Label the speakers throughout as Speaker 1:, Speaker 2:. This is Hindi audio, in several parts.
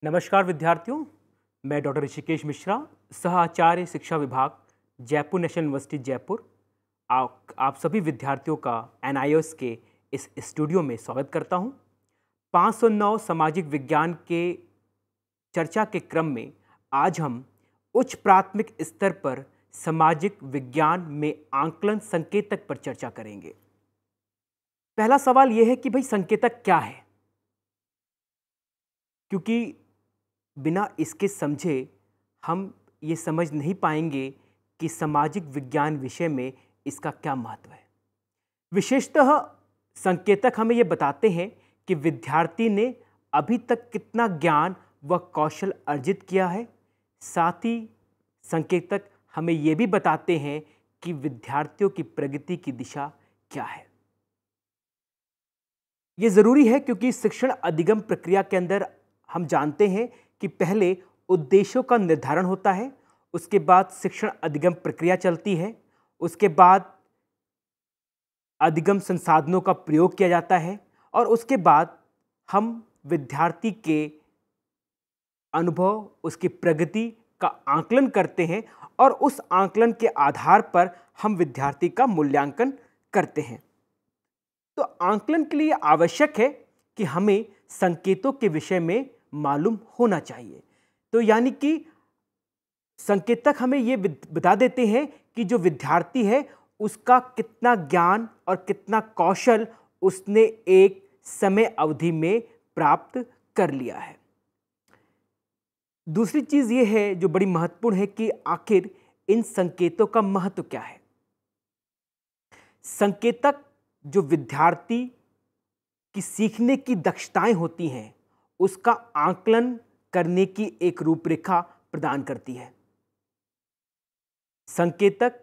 Speaker 1: नमस्कार विद्यार्थियों, मैं डॉक्टर ऋषिकेश मिश्रा, सह आचार्य शिक्षा विभाग, जयपुर नेशनल यूनिवर्सिटी जयपुर। आप सभी विद्यार्थियों का NIOS के इस स्टूडियो में स्वागत करता हूं। 509 सामाजिक विज्ञान के चर्चा के क्रम में आज हम उच्च प्राथमिक स्तर पर सामाजिक विज्ञान में आंकलन संकेतक पर चर्चा करेंगे। पहला सवाल यह है कि भाई संकेतक क्या है, क्योंकि बिना इसके समझे हम ये समझ नहीं पाएंगे कि सामाजिक विज्ञान विषय में इसका क्या महत्व है। विशेषतः संकेतक हमें ये बताते हैं कि विद्यार्थी ने अभी तक कितना ज्ञान व कौशल अर्जित किया है। साथ ही संकेतक हमें ये भी बताते हैं कि विद्यार्थियों की प्रगति की दिशा क्या है। ये ज़रूरी है क्योंकि शिक्षण अधिगम प्रक्रिया के अंदर हम जानते हैं कि पहले उद्देश्यों का निर्धारण होता है, उसके बाद शिक्षण अधिगम प्रक्रिया चलती है, उसके बाद अधिगम संसाधनों का प्रयोग किया जाता है और उसके बाद हम विद्यार्थी के अनुभव, उसकी प्रगति का आकलन करते हैं और उस आकलन के आधार पर हम विद्यार्थी का मूल्यांकन करते हैं। तो आकलन के लिए आवश्यक है कि हमें संकेतों के विषय में मालूम होना चाहिए। तो यानी कि संकेतक हमें ये बता देते हैं कि जो विद्यार्थी है उसका कितना ज्ञान और कितना कौशल उसने एक समय अवधि में प्राप्त कर लिया है। दूसरी चीज़ ये है जो बड़ी महत्वपूर्ण है कि आखिर इन संकेतों का महत्व क्या है। संकेतक जो विद्यार्थी की सीखने की दक्षताएं होती हैं उसका आकलन करने की एक रूपरेखा प्रदान करती है। संकेतक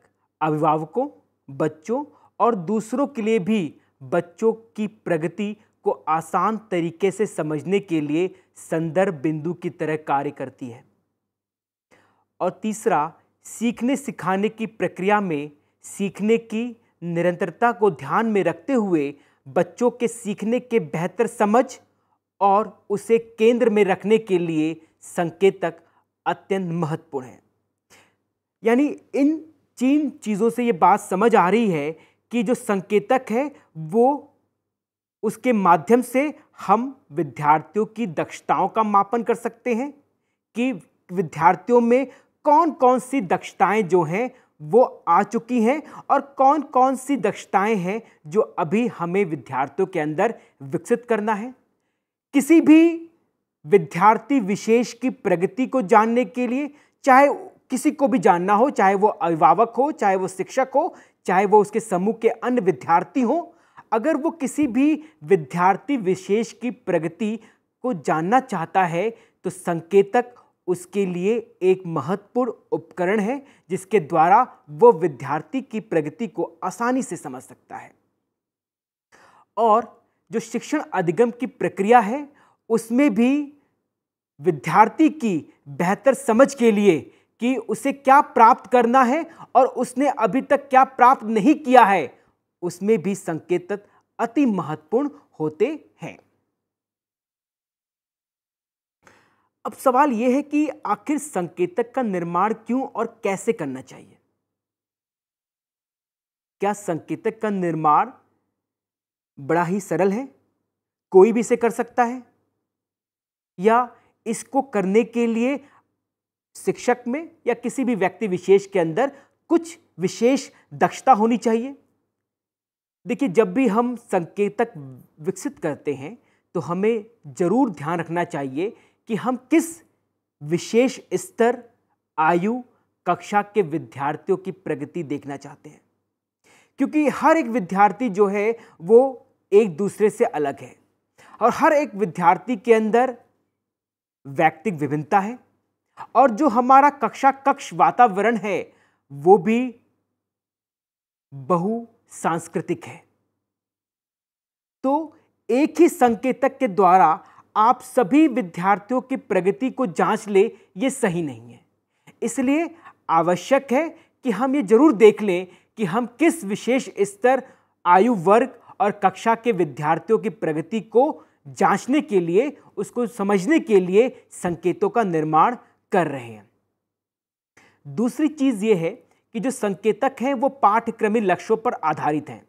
Speaker 1: अभिभावकों, बच्चों और दूसरों के लिए भी बच्चों की प्रगति को आसान तरीके से समझने के लिए संदर्भ बिंदु की तरह कार्य करती है। और तीसरा, सीखने सिखाने की प्रक्रिया में सीखने की निरंतरता को ध्यान में रखते हुए बच्चों के सीखने के बेहतर समझ और उसे केंद्र में रखने के लिए संकेतक अत्यंत महत्वपूर्ण है। यानी इन 3 चीज़ों से ये बात समझ आ रही है कि जो संकेतक है वो उसके माध्यम से हम विद्यार्थियों की दक्षताओं का मापन कर सकते हैं कि विद्यार्थियों में कौन कौन सी दक्षताएं जो हैं वो आ चुकी हैं और कौन कौन सी दक्षताएं हैं जो अभी हमें विद्यार्थियों के अंदर विकसित करना है। किसी भी विद्यार्थी विशेष की प्रगति को जानने के लिए, चाहे किसी को भी जानना हो, चाहे वो अभिभावक हो, चाहे वो शिक्षक हो, चाहे वो उसके समूह के अन्य विद्यार्थी हो, अगर वो किसी भी विद्यार्थी विशेष की प्रगति को जानना चाहता है तो संकेतक उसके लिए एक महत्वपूर्ण उपकरण है जिसके द्वारा वो विद्यार्थी की प्रगति को आसानी से समझ सकता है। और जो शिक्षण अधिगम की प्रक्रिया है उसमें भी विद्यार्थी की बेहतर समझ के लिए कि उसे क्या प्राप्त करना है और उसने अभी तक क्या प्राप्त नहीं किया है, उसमें भी संकेतक अति महत्वपूर्ण होते हैं। अब सवाल यह है कि आखिर संकेतक का निर्माण क्यों और कैसे करना चाहिए। क्या संकेतक का निर्माण बड़ा ही सरल है, कोई भी इसे कर सकता है, या इसको करने के लिए शिक्षक में या किसी भी व्यक्ति विशेष के अंदर कुछ विशेष दक्षता होनी चाहिए। देखिए, जब भी हम संकेतक विकसित करते हैं तो हमें जरूर ध्यान रखना चाहिए कि हम किस विशेष स्तर, आयु, कक्षा के विद्यार्थियों की प्रगति देखना चाहते हैं, क्योंकि हर एक विद्यार्थी जो है वो एक दूसरे से अलग है और हर एक विद्यार्थी के अंदर व्यक्तिगत विभिन्नता है और जो हमारा कक्ष वातावरण है वो भी बहु सांस्कृतिक है। तो एक ही संकेतक के द्वारा आप सभी विद्यार्थियों की प्रगति को जांच ले, ये सही नहीं है। इसलिए आवश्यक है कि हम ये जरूर देख लें कि हम किस विशेष स्तर, आयु वर्ग और कक्षा के विद्यार्थियों की प्रगति को जांचने के लिए, उसको समझने के लिए संकेतों का निर्माण कर रहे हैं। दूसरी चीज ये है कि जो संकेतक हैं वो पाठ्यक्रमी लक्ष्यों पर आधारित हैं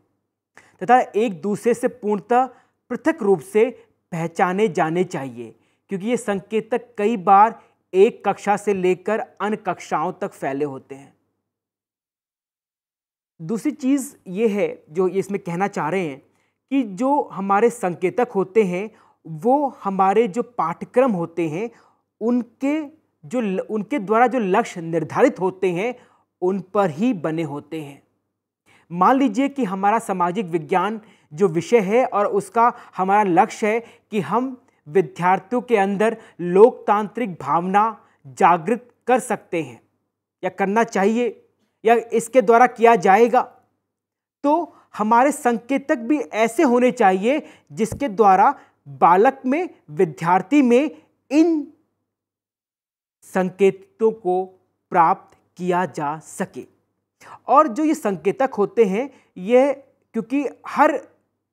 Speaker 1: तथा एक दूसरे से पूर्णतः पृथक रूप से पहचाने जाने चाहिए, क्योंकि ये संकेतक कई बार एक कक्षा से लेकर अन्य कक्षाओं तक फैले होते हैं। दूसरी चीज ये है जो ये इसमें कहना चाह रहे हैं कि जो हमारे संकेतक होते हैं वो हमारे जो पाठ्यक्रम होते हैं उनके द्वारा जो लक्ष्य निर्धारित होते हैं उन पर ही बने होते हैं। मान लीजिए कि हमारा सामाजिक विज्ञान जो विषय है और उसका हमारा लक्ष्य है कि हम विद्यार्थियों के अंदर लोकतांत्रिक भावना जागृत कर सकते हैं या करना चाहिए या इसके द्वारा किया जाएगा, तो हमारे संकेतक भी ऐसे होने चाहिए जिसके द्वारा बालक में, विद्यार्थी में इन संकेतों को प्राप्त किया जा सके। और जो ये संकेतक होते हैं ये, क्योंकि हर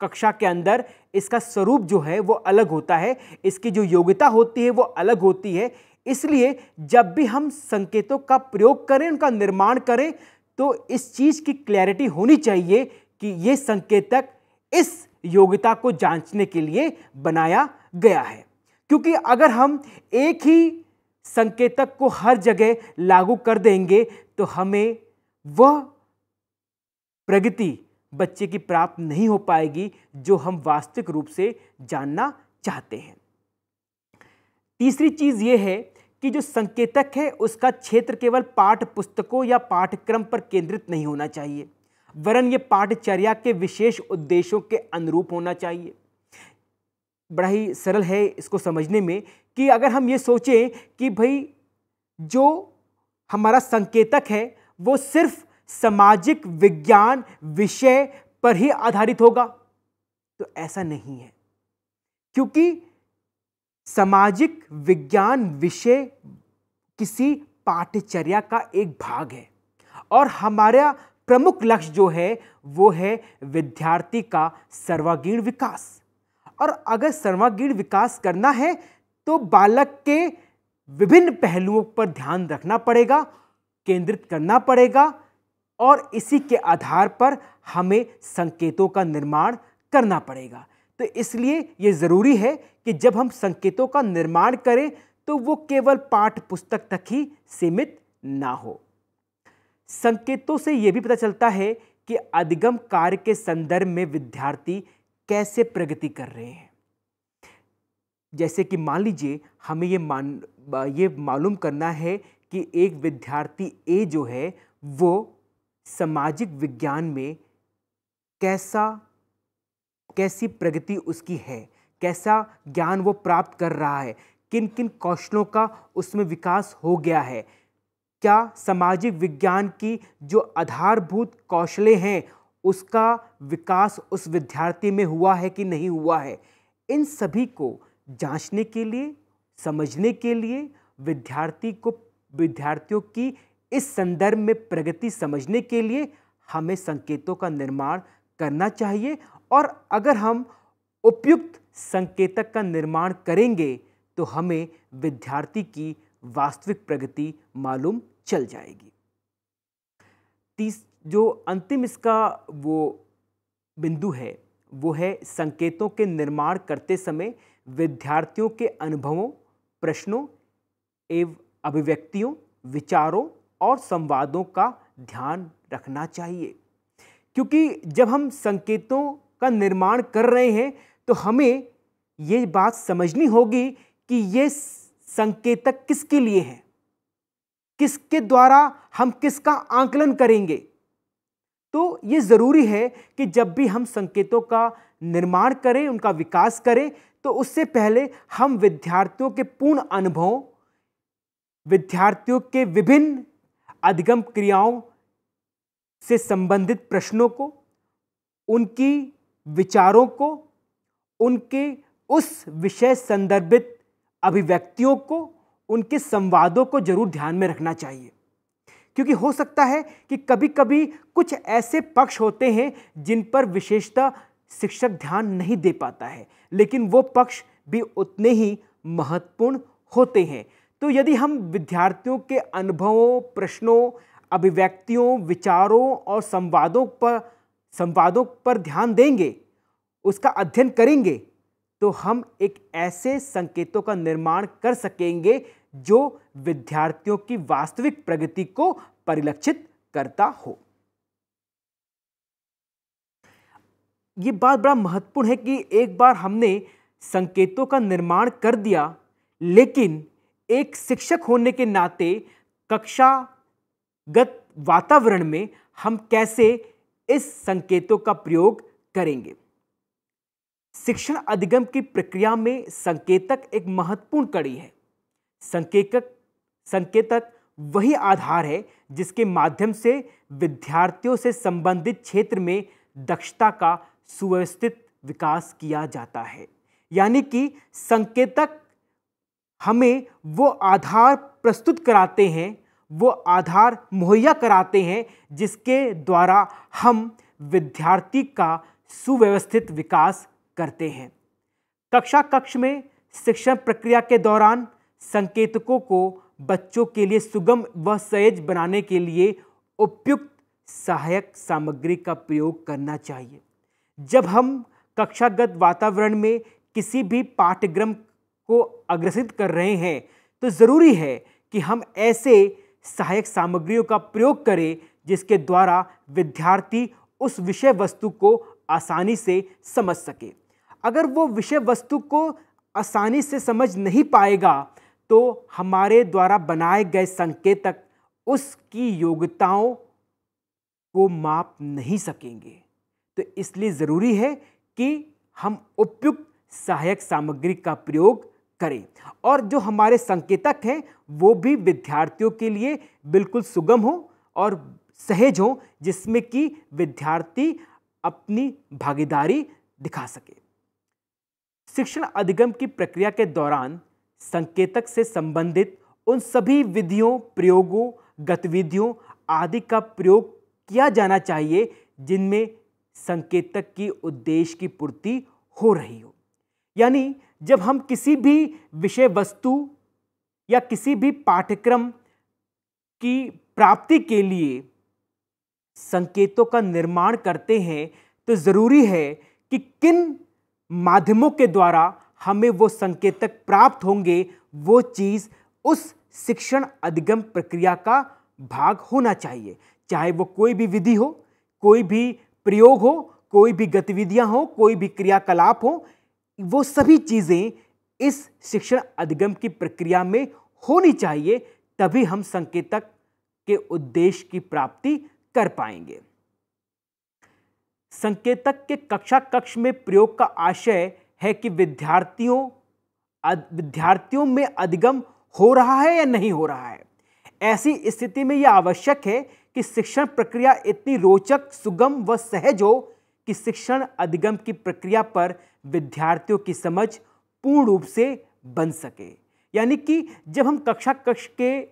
Speaker 1: कक्षा के अंदर इसका स्वरूप जो है वो अलग होता है, इसकी जो योग्यता होती है वो अलग होती है, इसलिए जब भी हम संकेतों का प्रयोग करें, उनका निर्माण करें, तो इस चीज की क्लैरिटी होनी चाहिए कि ये संकेतक इस योग्यता को जांचने के लिए बनाया गया है। क्योंकि अगर हम एक ही संकेतक को हर जगह लागू कर देंगे तो हमें वह प्रगति बच्चे की प्राप्त नहीं हो पाएगी जो हम वास्तविक रूप से जानना चाहते हैं। तीसरी चीज यह है कि जो संकेतक है उसका क्षेत्र केवल पाठ्य पुस्तकों या पाठ्यक्रम पर केंद्रित नहीं होना चाहिए, वरन यह पाठ्यचर्या के विशेष उद्देश्यों के अनुरूप होना चाहिए। बड़ा ही सरल है इसको समझने में कि अगर हम ये सोचें कि भाई जो हमारा संकेतक है वो सिर्फ सामाजिक विज्ञान विषय पर ही आधारित होगा, तो ऐसा नहीं है, क्योंकि सामाजिक विज्ञान विषय किसी पाठ्यचर्या का एक भाग है और हमारा प्रमुख लक्ष्य जो है वो है विद्यार्थी का सर्वांगीण विकास। और अगर सर्वांगीण विकास करना है तो बालक के विभिन्न पहलुओं पर ध्यान रखना पड़ेगा, केंद्रित करना पड़ेगा और इसी के आधार पर हमें संकेतों का निर्माण करना पड़ेगा। तो इसलिए ये ज़रूरी है कि जब हम संकेतों का निर्माण करें तो वो केवल पाठ्य पुस्तक तक ही सीमित ना हो। संकेतों से ये भी पता चलता है कि अधिगम कार्य के संदर्भ में विद्यार्थी कैसे प्रगति कर रहे हैं। जैसे कि मान लीजिए हमें ये मालूम करना है कि एक विद्यार्थी ए जो है वो सामाजिक विज्ञान में कैसी प्रगति उसकी है, कैसा ज्ञान वो प्राप्त कर रहा है, किन किन कौशलों का उसमें विकास हो गया है, क्या सामाजिक विज्ञान की जो आधारभूत कौशलें हैं उसका विकास उस विद्यार्थी में हुआ है कि नहीं हुआ है। इन सभी को जांचने के लिए, समझने के लिए, विद्यार्थियों की इस संदर्भ में प्रगति समझने के लिए हमें संकेतों का निर्माण करना चाहिए। और अगर हम उपयुक्त संकेतक का निर्माण करेंगे तो हमें विद्यार्थी की वास्तविक प्रगति मालूम चल जाएगी। जो अंतिम इसका वो बिंदु है वो है संकेतों के निर्माण करते समय विद्यार्थियों के अनुभवों, प्रश्नों एवं अभिव्यक्तियों, विचारों और संवादों का ध्यान रखना चाहिए। क्योंकि जब हम संकेतों का निर्माण कर रहे हैं तो हमें ये बात समझनी होगी कि ये संकेतक किसके लिए है, किसके द्वारा हम किसका आकलन करेंगे। तो ये ज़रूरी है कि जब भी हम संकेतों का निर्माण करें, उनका विकास करें, तो उससे पहले हम विद्यार्थियों के पूर्ण अनुभवों, विद्यार्थियों के विभिन्न अधिगम क्रियाओं से संबंधित प्रश्नों को, उनकी विचारों को, उनके उस विषय संदर्भित अभिव्यक्तियों को, उनके संवादों को जरूर ध्यान में रखना चाहिए। क्योंकि हो सकता है कि कभी कभी कुछ ऐसे पक्ष होते हैं जिन पर विशेषतः शिक्षक ध्यान नहीं दे पाता है, लेकिन वो पक्ष भी उतने ही महत्वपूर्ण होते हैं। तो यदि हम विद्यार्थियों के अनुभवों, प्रश्नों, अभिव्यक्तियों, विचारों और संवादों पर ध्यान देंगे, उसका अध्ययन करेंगे, तो हम एक ऐसे संकेतों का निर्माण कर सकेंगे जो विद्यार्थियों की वास्तविक प्रगति को परिलक्षित करता हो। ये बात बड़ा महत्वपूर्ण है कि एक बार हमने संकेतों का निर्माण कर दिया, लेकिन एक शिक्षक होने के नाते कक्षागत वातावरण में हम कैसे इस संकेतों का प्रयोग करेंगे। शिक्षण अधिगम की प्रक्रिया में संकेतक एक महत्वपूर्ण कड़ी है। संकेतक वही आधार है जिसके माध्यम से विद्यार्थियों से संबंधित क्षेत्र में दक्षता का सुव्यवस्थित विकास किया जाता है। यानी कि संकेतक हमें वो आधार प्रस्तुत कराते हैं, वो आधार मुहैया कराते हैं जिसके द्वारा हम विद्यार्थी का सुव्यवस्थित विकास करते हैं। कक्ष में शिक्षण प्रक्रिया के दौरान संकेतकों को बच्चों के लिए सुगम व सहज बनाने के लिए उपयुक्त सहायक सामग्री का प्रयोग करना चाहिए। जब हम कक्षागत वातावरण में किसी भी पाठ्यक्रम को अग्रसित कर रहे हैं, तो ज़रूरी है कि हम ऐसे सहायक सामग्रियों का प्रयोग करें जिसके द्वारा विद्यार्थी उस विषय वस्तु को आसानी से समझ सके। अगर वो विषय वस्तु को आसानी से समझ नहीं पाएगा, तो हमारे द्वारा बनाए गए संकेतक उसकी योग्यताओं को माप नहीं सकेंगे। तो इसलिए ज़रूरी है कि हम उपयुक्त सहायक सामग्री का प्रयोग करें और जो हमारे संकेतक हैं वो भी विद्यार्थियों के लिए बिल्कुल सुगम हो और सहज हो, जिसमें कि विद्यार्थी अपनी भागीदारी दिखा सके। शिक्षण अधिगम की प्रक्रिया के दौरान संकेतक से संबंधित उन सभी विधियों, प्रयोगों, गतिविधियों आदि का प्रयोग किया जाना चाहिए जिनमें संकेतक की उद्देश्य की पूर्ति हो रही हो। यानी जब हम किसी भी विषय वस्तु या किसी भी पाठ्यक्रम की प्राप्ति के लिए संकेतों का निर्माण करते हैं, तो ज़रूरी है कि किन माध्यमों के द्वारा हमें वो संकेतक प्राप्त होंगे, वो चीज़ उस शिक्षण अधिगम प्रक्रिया का भाग होना चाहिए। चाहे वो कोई भी विधि हो, कोई भी प्रयोग हो, कोई भी गतिविधियां हो, कोई भी क्रियाकलाप हो, वो सभी चीज़ें इस शिक्षण अधिगम की प्रक्रिया में होनी चाहिए, तभी हम संकेतक के उद्देश्य की प्राप्ति कर पाएंगे। संकेतक के कक्ष में प्रयोग का आशय है कि विद्यार्थियों में अधिगम हो रहा है या नहीं हो रहा है। ऐसी स्थिति में यह आवश्यक है कि शिक्षण प्रक्रिया इतनी रोचक, सुगम व सहज हो कि शिक्षण अधिगम की प्रक्रिया पर विद्यार्थियों की समझ पूर्ण रूप से बन सके। यानी कि जब हम कक्षा के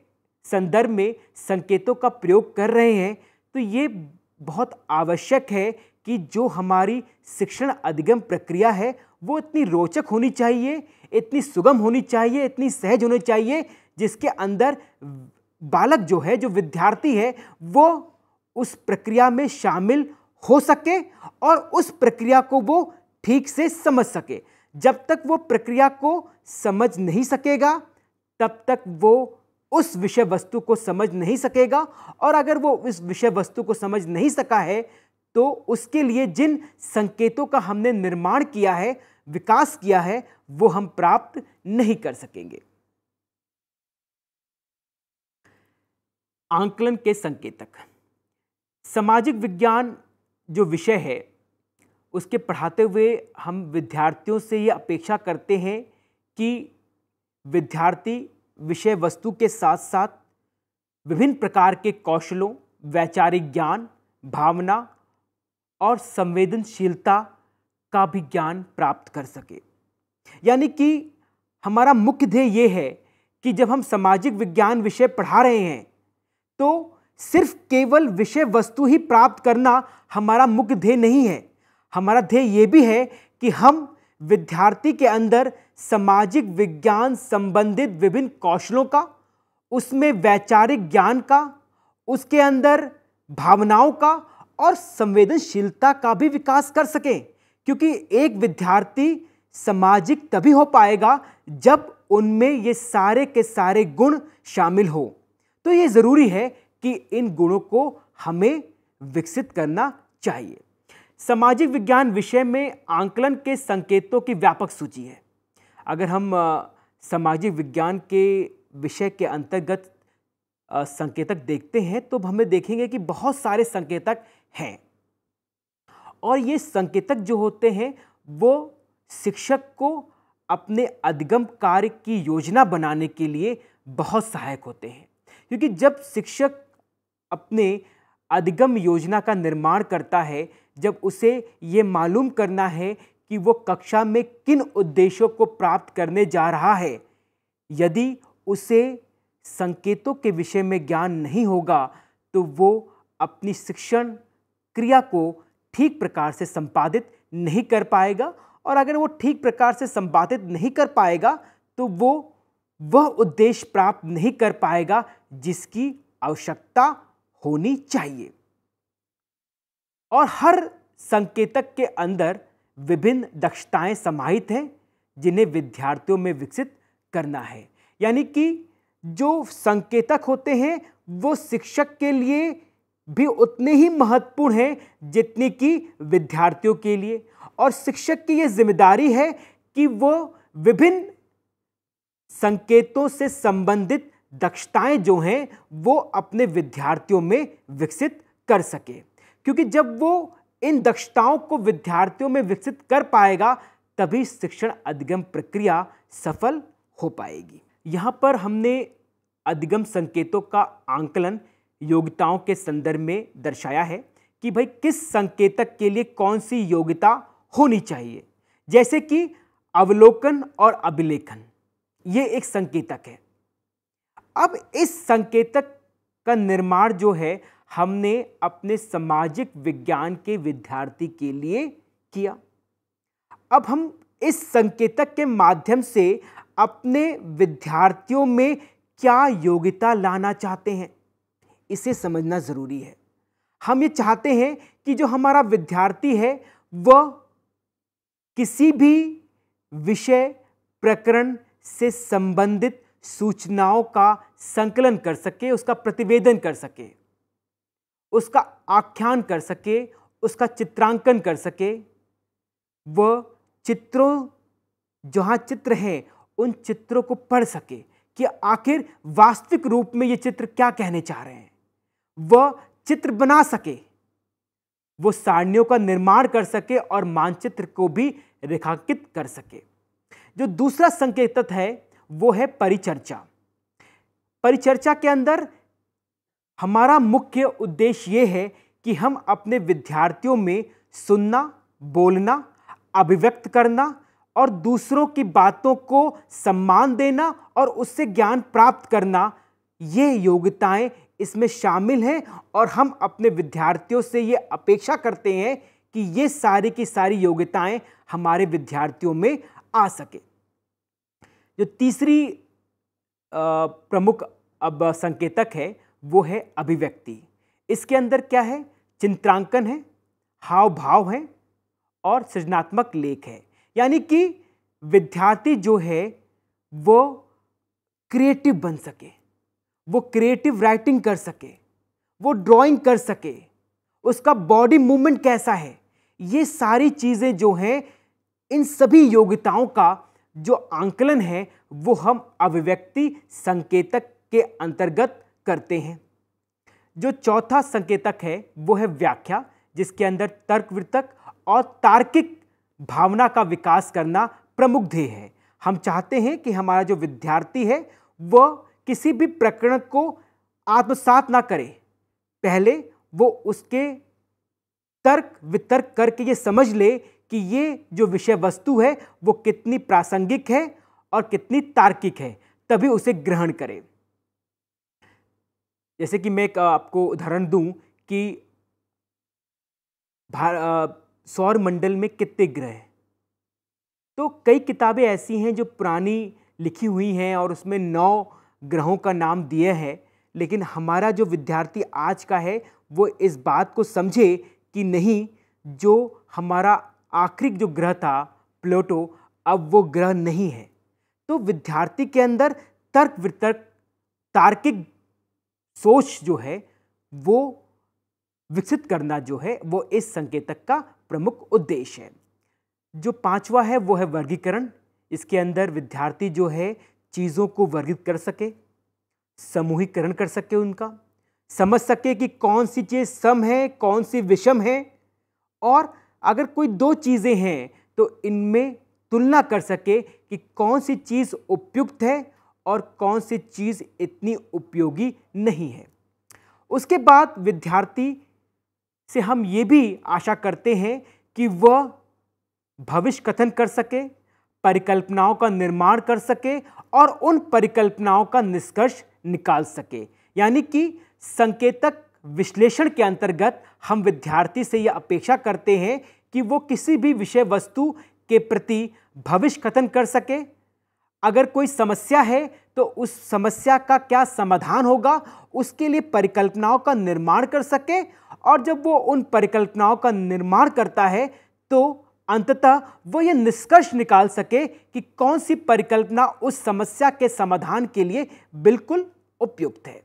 Speaker 1: संदर्भ में संकेतों का प्रयोग कर रहे हैं, तो ये बहुत आवश्यक है कि जो हमारी शिक्षण अधिगम प्रक्रिया है वो इतनी रोचक होनी चाहिए, इतनी सुगम होनी चाहिए, इतनी सहज होनी चाहिए, जिसके अंदर बालक जो है, जो विद्यार्थी है, वो उस प्रक्रिया में शामिल हो सके और उस प्रक्रिया को वो ठीक से समझ सके। जब तक वो प्रक्रिया को समझ नहीं सकेगा, तब तक वो उस विषय वस्तु को समझ नहीं सकेगा, और अगर वो इस विषय वस्तु को समझ नहीं सका है, तो उसके लिए जिन संकेतों का हमने निर्माण किया है, विकास किया है, वो हम प्राप्त नहीं कर सकेंगे। आंकलन के संकेतक। सामाजिक विज्ञान जो विषय है, उसके पढ़ाते हुए हम विद्यार्थियों से ये अपेक्षा करते हैं कि विद्यार्थी विषय वस्तु के साथ साथ विभिन्न प्रकार के कौशलों, वैचारिक ज्ञान, भावना और संवेदनशीलता का भी ज्ञान प्राप्त कर सके। यानी कि हमारा मुख्य ध्येय ये है कि जब हम सामाजिक विज्ञान विषय पढ़ा रहे हैं, तो सिर्फ केवल विषय वस्तु ही प्राप्त करना हमारा मुख्य ध्येय नहीं है। हमारा ध्येय ये भी है कि हम विद्यार्थी के अंदर सामाजिक विज्ञान संबंधित विभिन्न कौशलों का, उसमें वैचारिक ज्ञान का, उसके अंदर भावनाओं का और संवेदनशीलता का भी विकास कर सके। क्योंकि एक विद्यार्थी सामाजिक तभी हो पाएगा जब उनमें ये सारे के सारे गुण शामिल हो। तो ये ज़रूरी है कि इन गुणों को हमें विकसित करना चाहिए। सामाजिक विज्ञान विषय में आंकलन के संकेतों की व्यापक सूची है। अगर हम सामाजिक विज्ञान के विषय के अंतर्गत संकेतक देखते हैं तो हमें देखेंगे कि बहुत सारे संकेतक हैं और ये संकेतक जो होते हैं वो शिक्षक को अपने अधिगम कार्य की योजना बनाने के लिए बहुत सहायक होते हैं। क्योंकि जब शिक्षक अपने अधिगम योजना का निर्माण करता है, जब उसे ये मालूम करना है कि वो कक्षा में किन उद्देश्यों को प्राप्त करने जा रहा है, यदि उसे संकेतों के विषय में ज्ञान नहीं होगा तो वो अपनी शिक्षण क्रिया को ठीक प्रकार से संपादित नहीं कर पाएगा, और अगर वो ठीक प्रकार से संपादित नहीं कर पाएगा तो वो वह उद्देश्य प्राप्त नहीं कर पाएगा जिसकी आवश्यकता होनी चाहिए। और हर संकेतक के अंदर विभिन्न दक्षताएं समाहित हैं जिन्हें विद्यार्थियों में विकसित करना है। यानी कि जो संकेतक होते हैं वो शिक्षक के लिए भी उतने ही महत्वपूर्ण हैं जितने कि विद्यार्थियों के लिए, और शिक्षक की ये जिम्मेदारी है कि वो विभिन्न संकेतों से संबंधित दक्षताएं जो हैं वो अपने विद्यार्थियों में विकसित कर सके। क्योंकि जब वो इन दक्षताओं को विद्यार्थियों में विकसित कर पाएगा तभी शिक्षण अधिगम प्रक्रिया सफल हो पाएगी। यहाँ पर हमने अधिगम संकेतों का आंकलन योग्यताओं के संदर्भ में दर्शाया है कि भाई किस संकेतक के लिए कौन सी योग्यता होनी चाहिए। जैसे कि अवलोकन और अभिलेखन, ये एक संकेतक है। अब इस संकेतक का निर्माण जो है हमने अपने सामाजिक विज्ञान के विद्यार्थी के लिए किया। अब हम इस संकेतक के माध्यम से अपने विद्यार्थियों में क्या योग्यता लाना चाहते हैं, इसे समझना जरूरी है। हम ये चाहते हैं कि जो हमारा विद्यार्थी है वह किसी भी विषय प्रकरण से संबंधित सूचनाओं का संकलन कर सके, उसका प्रतिवेदन कर सके, उसका आख्यान कर सके, उसका चित्रांकन कर सके। वह चित्रों, जहाँ चित्र हैं उन चित्रों को पढ़ सके कि आखिर वास्तविक रूप में ये चित्र क्या कहने चाह रहे हैं। वह चित्र बना सके, वो सारणियों का निर्माण कर सके और मानचित्र को भी रेखांकित कर सके। जो दूसरा संकेतक है वो है परिचर्चा। परिचर्चा के अंदर हमारा मुख्य उद्देश्य ये है कि हम अपने विद्यार्थियों में सुनना, बोलना, अभिव्यक्त करना और दूसरों की बातों को सम्मान देना और उससे ज्ञान प्राप्त करना, ये योग्यताएं इसमें शामिल हैं। और हम अपने विद्यार्थियों से ये अपेक्षा करते हैं कि ये सारी की सारी योग्यताएं हमारे विद्यार्थियों में आ सके। जो तीसरी प्रमुख अब संकेतक है वो है अभिव्यक्ति। इसके अंदर क्या है? चित्रांकन है, हाव भाव है और सृजनात्मक लेख है। यानी कि विद्यार्थी जो है वो क्रिएटिव बन सके, वो क्रिएटिव राइटिंग कर सके, वो ड्राइंग कर सके, उसका बॉडी मूवमेंट कैसा है, ये सारी चीज़ें जो हैं, इन सभी योग्यताओं का जो आंकलन है वो हम अभिव्यक्ति संकेतक के अंतर्गत करते हैं। जो चौथा संकेतक है वो है व्याख्या, जिसके अंदर तर्क वितर्क और तार्किक भावना का विकास करना प्रमुख ध्येय है। हम चाहते हैं कि हमारा जो विद्यार्थी है वह किसी भी प्रकरण को आत्मसात ना करे, पहले वो उसके तर्क वितर्क करके ये समझ ले कि ये जो विषय वस्तु है वो कितनी प्रासंगिक है और कितनी तार्किक है, तभी उसे ग्रहण करे। जैसे कि मैं एक आपको उदाहरण दूं कि सौर मंडल में कितने ग्रह हैं, तो कई किताबें ऐसी हैं जो पुरानी लिखी हुई हैं और उसमें 9 ग्रहों का नाम दिया है, लेकिन हमारा जो विद्यार्थी आज का है वो इस बात को समझे कि नहीं, जो हमारा आखिरी जो ग्रह था प्लूटो, अब वो ग्रह नहीं है। तो विद्यार्थी के अंदर तर्क वितर्क, तार्किक सोच जो है वो विकसित करना जो है वो इस संकेतक का प्रमुख उद्देश्य है। जो 5वां है वो है वर्गीकरण। इसके अंदर विद्यार्थी जो है चीज़ों को वर्गीकृत कर सके, समूहीकरण कर सके, उनका समझ सके कि कौन सी चीज़ सम है, कौन सी विषम है, और अगर कोई 2 चीज़ें हैं तो इनमें तुलना कर सके कि कौन सी चीज़ उपयुक्त है और कौन सी चीज़ इतनी उपयोगी नहीं है। उसके बाद विद्यार्थी से हम ये भी आशा करते हैं कि वह भविष्य कथन कर सके, परिकल्पनाओं का निर्माण कर सके और उन परिकल्पनाओं का निष्कर्ष निकाल सके। यानी कि संकेतक विश्लेषण के अंतर्गत हम विद्यार्थी से यह अपेक्षा करते हैं कि वो किसी भी विषय वस्तु के प्रति भविष्य कथन कर सके। अगर कोई समस्या है तो उस समस्या का क्या समाधान होगा, उसके लिए परिकल्पनाओं का निर्माण कर सके, और जब वो उन परिकल्पनाओं का निर्माण करता है तो अंततः वो ये निष्कर्ष निकाल सके कि कौन सी परिकल्पना उस समस्या के समाधान के लिए बिल्कुल उपयुक्त है।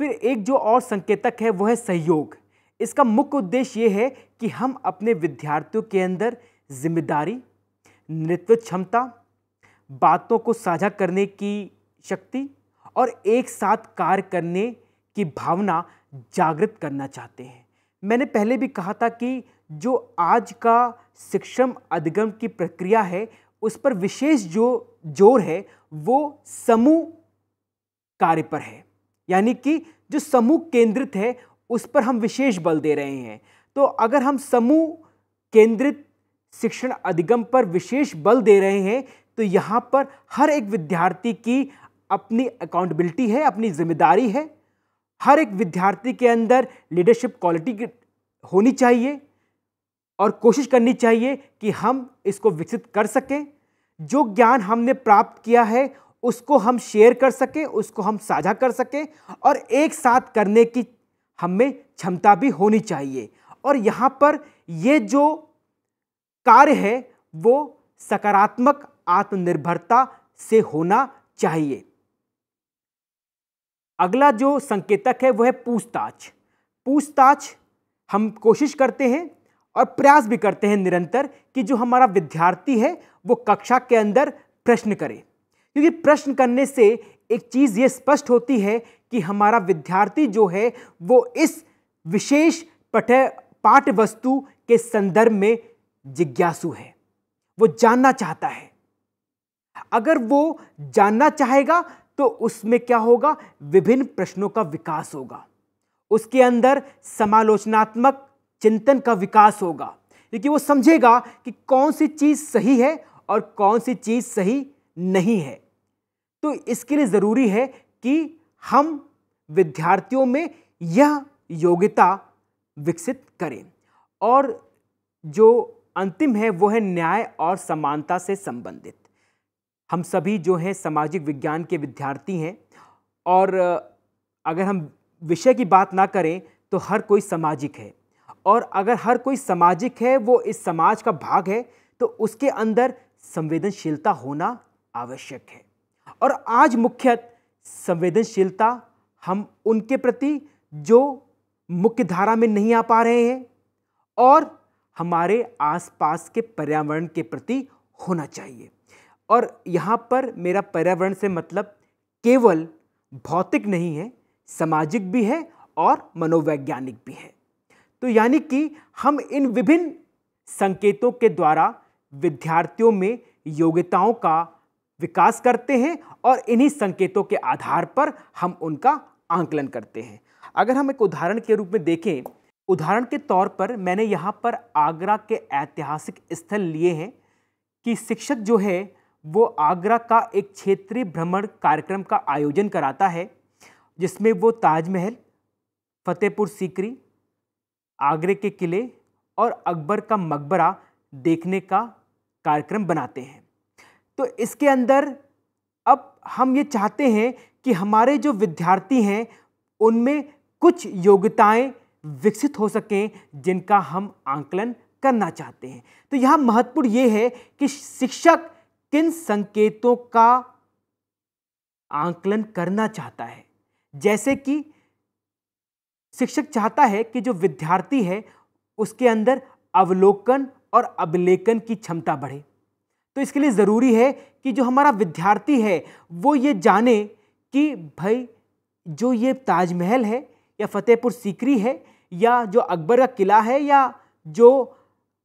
Speaker 1: फिर एक जो और संकेतक है वो है सहयोग। इसका मुख्य उद्देश्य ये है कि हम अपने विद्यार्थियों के अंदर जिम्मेदारी, नेतृत्व क्षमता, बातों को साझा करने की शक्ति और एक साथ कार्य करने की भावना जागृत करना चाहते हैं। मैंने पहले भी कहा था कि जो आज का शिक्षण अधिगम की प्रक्रिया है उस पर विशेष जो जोर है वो समूह कार्य पर है, यानी कि जो समूह केंद्रित है उस पर हम विशेष बल दे रहे हैं। तो अगर हम समूह केंद्रित शिक्षण अधिगम पर विशेष बल दे रहे हैं तो यहाँ पर हर एक विद्यार्थी की अपनी अकाउंटेबिलिटी है, अपनी जिम्मेदारी है। हर एक विद्यार्थी के अंदर लीडरशिप क्वालिटी होनी चाहिए और कोशिश करनी चाहिए कि हम इसको विकसित कर सकें। जो ज्ञान हमने प्राप्त किया है उसको हम शेयर कर सकें, उसको हम साझा कर सकें और एक साथ करने की हमें क्षमता भी होनी चाहिए। और यहाँ पर ये जो कार्य है वो सकारात्मक आत्मनिर्भरता से होना चाहिए। अगला जो संकेतक है वो है पूछताछ। पूछताछ हम कोशिश करते हैं और प्रयास भी करते हैं निरंतर कि जो हमारा विद्यार्थी है वो कक्षा के अंदर प्रश्न करे, क्योंकि प्रश्न करने से एक चीज़ ये स्पष्ट होती है कि हमारा विद्यार्थी जो है वो इस विशेष पाठ्य वस्तु के संदर्भ में जिज्ञासु है, वो जानना चाहता है। अगर वो जानना चाहेगा तो उसमें क्या होगा, विभिन्न प्रश्नों का विकास होगा, उसके अंदर समालोचनात्मक चिंतन का विकास होगा, क्योंकि वो समझेगा कि कौन सी चीज़ सही है और कौन सी चीज़ सही नहीं है। तो इसके लिए ज़रूरी है कि हम विद्यार्थियों में यह योग्यता विकसित करें। और जो अंतिम है वो है न्याय और समानता से संबंधित। हम सभी जो हैं सामाजिक विज्ञान के विद्यार्थी हैं और अगर हम विषय की बात ना करें तो हर कोई सामाजिक है, और अगर हर कोई सामाजिक है, वो इस समाज का भाग है, तो उसके अंदर संवेदनशीलता होना आवश्यक है। और आज मुख्यतः संवेदनशीलता हम उनके प्रति जो मुख्य धारा में नहीं आ पा रहे हैं और हमारे आसपास के पर्यावरण के प्रति होना चाहिए। और यहाँ पर मेरा पर्यावरण से मतलब केवल भौतिक नहीं है, सामाजिक भी है और मनोवैज्ञानिक भी है। तो यानी कि हम इन विभिन्न संकेतों के द्वारा विद्यार्थियों में योग्यताओं का विकास करते हैं और इन्हीं संकेतों के आधार पर हम उनका आंकलन करते हैं। अगर हम एक उदाहरण के रूप में देखें, उदाहरण के तौर पर मैंने यहाँ पर आगरा के ऐतिहासिक स्थल लिए हैं कि शिक्षक जो है वो आगरा का एक क्षेत्रीय भ्रमण कार्यक्रम का आयोजन कराता है, जिसमें वो ताजमहल, फतेहपुर सीकरी, आगरे के किले और अकबर का मकबरा देखने का कार्यक्रम बनाते हैं। तो इसके अंदर अब हम ये चाहते हैं कि हमारे जो विद्यार्थी हैं उनमें कुछ योग्यताएं विकसित हो सकें जिनका हम आंकलन करना चाहते हैं। तो यहाँ महत्वपूर्ण ये है कि शिक्षक किन संकेतों का आंकलन करना चाहता है। जैसे कि शिक्षक चाहता है कि जो विद्यार्थी है उसके अंदर अवलोकन और अभिलेखन की क्षमता बढ़े। तो इसके लिए ज़रूरी है कि जो हमारा विद्यार्थी है वो ये जाने कि भाई जो ये ताजमहल है या फतेहपुर सीकरी है या जो अकबर का किला है या जो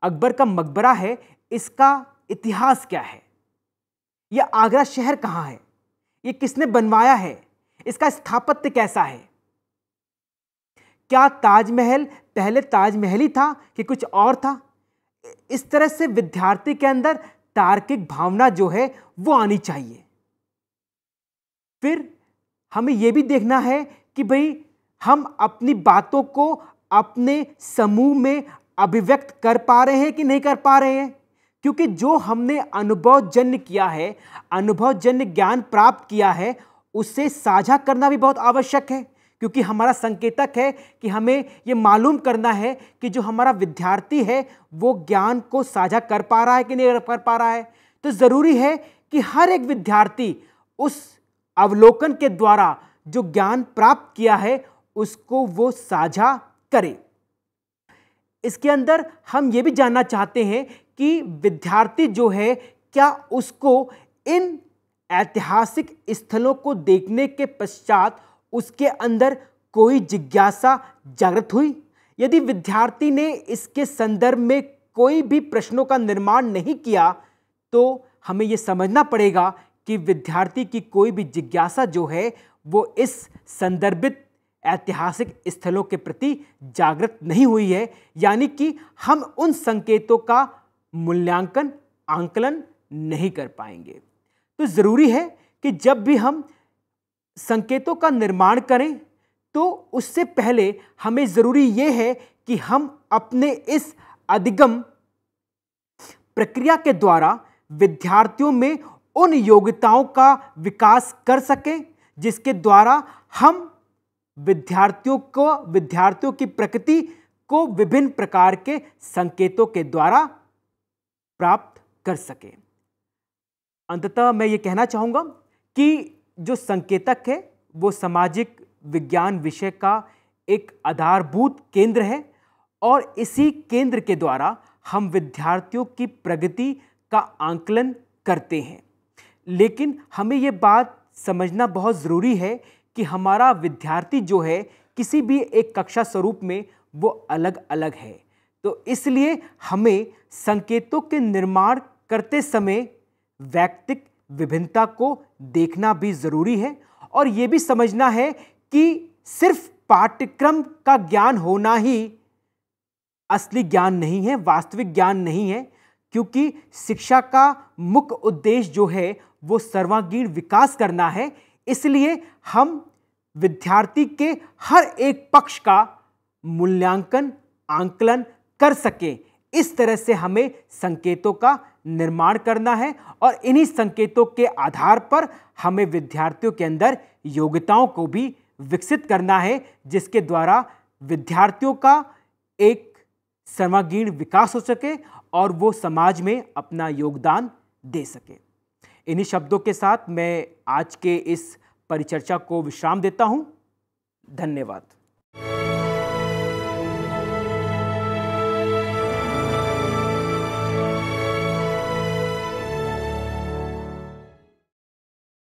Speaker 1: अकबर का मकबरा है, इसका इतिहास क्या है, या आगरा शहर कहाँ है, ये किसने बनवाया है, इसका स्थापत्य कैसा है, क्या ताजमहल पहले ताजमहल ही था कि कुछ और था। इस तरह से विद्यार्थी के अंदर तार्किक भावना जो है वो आनी चाहिए। फिर हमें यह भी देखना है कि भाई हम अपनी बातों को अपने समूह में अभिव्यक्त कर पा रहे हैं कि नहीं कर पा रहे हैं, क्योंकि जो हमने अनुभवजन्य किया है, अनुभवजन्य ज्ञान प्राप्त किया है, उससे साझा करना भी बहुत आवश्यक है, क्योंकि हमारा संकेतक है कि हमें ये मालूम करना है कि जो हमारा विद्यार्थी है वो ज्ञान को साझा कर पा रहा है कि नहीं कर पा रहा है। तो ज़रूरी है कि हर एक विद्यार्थी उस अवलोकन के द्वारा जो ज्ञान प्राप्त किया है उसको वो साझा करे। इसके अंदर हम ये भी जानना चाहते हैं कि विद्यार्थी जो है क्या उसको इन ऐतिहासिक स्थलों को देखने के पश्चात उसके अंदर कोई जिज्ञासा जागृत हुई। यदि विद्यार्थी ने इसके संदर्भ में कोई भी प्रश्नों का निर्माण नहीं किया तो हमें यह समझना पड़ेगा कि विद्यार्थी की कोई भी जिज्ञासा जो है वो इस संदर्भित ऐतिहासिक स्थलों के प्रति जागृत नहीं हुई है, यानी कि हम उन संकेतों का मूल्यांकन आंकलन नहीं कर पाएंगे। तो ज़रूरी है कि जब भी हम संकेतों का निर्माण करें तो उससे पहले हमें ज़रूरी ये है कि हम अपने इस अधिगम प्रक्रिया के द्वारा विद्यार्थियों में उन योग्यताओं का विकास कर सकें जिसके द्वारा हम विद्यार्थियों की प्रकृति को विभिन्न प्रकार के संकेतों के द्वारा प्राप्त कर सकें। अंततः मैं ये कहना चाहूँगा कि जो संकेतक है वो सामाजिक विज्ञान विषय का एक आधारभूत केंद्र है और इसी केंद्र के द्वारा हम विद्यार्थियों की प्रगति का आंकलन करते हैं। लेकिन हमें ये बात समझना बहुत ज़रूरी है कि हमारा विद्यार्थी जो है किसी भी एक कक्षा स्वरूप में वो अलग अलग है। तो इसलिए हमें संकेतों के निर्माण करते समय वैयक्तिक विभिन्नता को देखना भी ज़रूरी है और ये भी समझना है कि सिर्फ पाठ्यक्रम का ज्ञान होना ही असली ज्ञान नहीं है, वास्तविक ज्ञान नहीं है, क्योंकि शिक्षा का मुख्य उद्देश्य जो है वो सर्वांगीण विकास करना है। इसलिए हम विद्यार्थी के हर एक पक्ष का मूल्यांकन आंकलन कर सकें, इस तरह से हमें संकेतों का निर्माण करना है और इन्हीं संकेतों के आधार पर हमें विद्यार्थियों के अंदर योग्यताओं को भी विकसित करना है, जिसके द्वारा विद्यार्थियों का एक सर्वांगीण विकास हो सके और वो समाज में अपना योगदान दे सके। इन्हीं शब्दों के साथ मैं आज के इस परिचर्चा को विश्राम देता हूं। धन्यवाद।